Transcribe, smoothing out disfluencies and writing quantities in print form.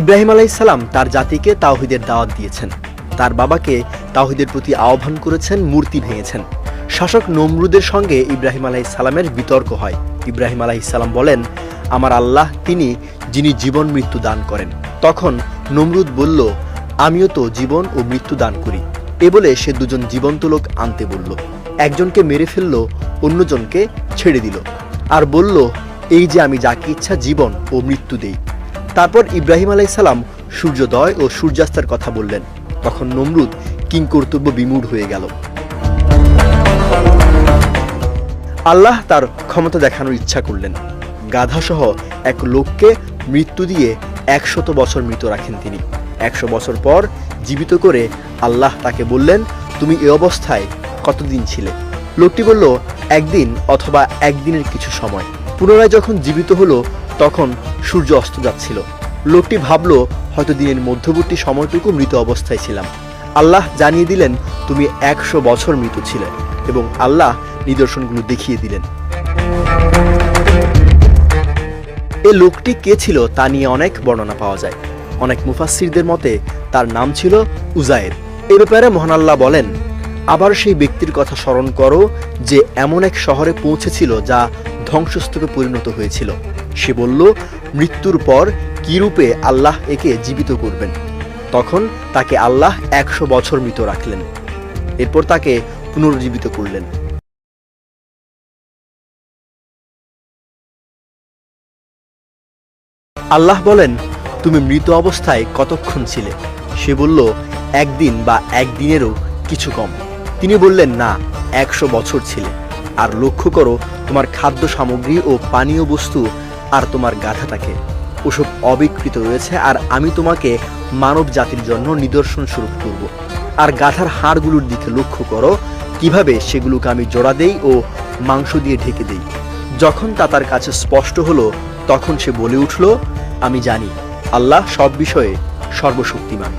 ইব্রাহিম আলাইহিসসালাম তার জাতিকে তাওহীদের দাওয়াত দিয়েছেন, তার বাবাকে তাওহীদের প্রতি আহ্বান করেছেন, মূর্তি ভেঙেছেন। শাসক নমরুদের সঙ্গে ইব্রাহিম আলাইহিসসালামের বিতর্ক হয়। ইব্রাহিম আলাইহিসসালাম বলেন, আমার আল্লাহ তিনি যিনি জীবন মৃত্যু দান করেন। তখন নমরুদ বলল, আমিও তো জীবন ও মৃত্যু দান করি। এ বলে সে দুজন জীবন্ত লোক আনতে বলল। একজনকে মেরে ফেলল, অন্যজনকে ছেড়ে দিল আর বলল, এই যে আমি যাকে ইচ্ছা জীবন ও মৃত্যু দেই। তারপর ইব্রাহিম আলাইহিসসালাম সূর্যোদয় ও সূর্যাস্তের কথা বললেন। তখন নমরুদ কিংকর্তব্য বিমূঢ় হয়ে গেল। আল্লাহ তার ক্ষমতা দেখানোর ইচ্ছা করলেন। গাধাসহ এক লোককে মৃত্যু দিয়ে 100 বছর মৃত রাখেন তিনি। 100 বছর পর জীবিত করে আল্লাহ তাকে বললেন, তুমি এ অবস্থায় কতদিন ছিলে? লোকটি বলল, একদিন অথবা একদিনের কিছু সময়। পুনরায় যখন জীবিত হলো তখন সূর্য অস্ত যাচ্ছিল। লোকটি ভাবল, হয়তো দিনের মধ্যবর্তী সময়টুকু মৃত অবস্থায় ছিলাম। আল্লাহ জানিয়ে দিলেন, তুমি 100 বছর মৃত ছিলে এবং আল্লাহ নিদর্শনগুলো দেখিয়ে দিলেন। এ লোকটি কে ছিল তা নিয়ে অনেক বর্ণনা পাওয়া যায়। অনেক মুফাসসিরদের মতে তার নাম ছিল উজায়ের। এ ব্যাপারে মহান আল্লাহ বলেন, আবার সেই ব্যক্তির কথা স্মরণ করো যে এমন এক শহরে পৌঁছেছিল যা ধ্বংসস্তূপে পরিণত হয়েছিল। সে বলল, মৃত্যুর পর কি রূপে আল্লাহ একে জীবিত করবেন। তখন তাকে আল্লাহ 100 বছর মৃত রাখলেন, এরপর তাকে পুনরুজ্জীবিত করলেন। আল্লাহ বলেন, তুমি মৃত অবস্থায় কতক্ষণ ছিলে? সে বলল, একদিন বা একদিনেরও কিছু কম। তিনি বললেন, না, 100 বছর ছিলে। আর লক্ষ্য করো তোমার খাদ্য সামগ্রী ও পানীয় বস্তু আর তোমার গাধাটাকে, ওসব অবিকৃত রয়েছে, আর আমি তোমাকে মানব জাতির জন্য নিদর্শন স্বরূপ করব। আর গাধার হাড়গুলোর দিকে লক্ষ্য করো, কিভাবে সেগুলোকে আমি জোড়া দেই ও মাংস দিয়ে ঢেকে দেই। যখন তা তার কাছে স্পষ্ট হলো তখন সে বলে উঠল, আমি জানি আল্লাহ সব বিষয়ে সর্বশক্তিমান।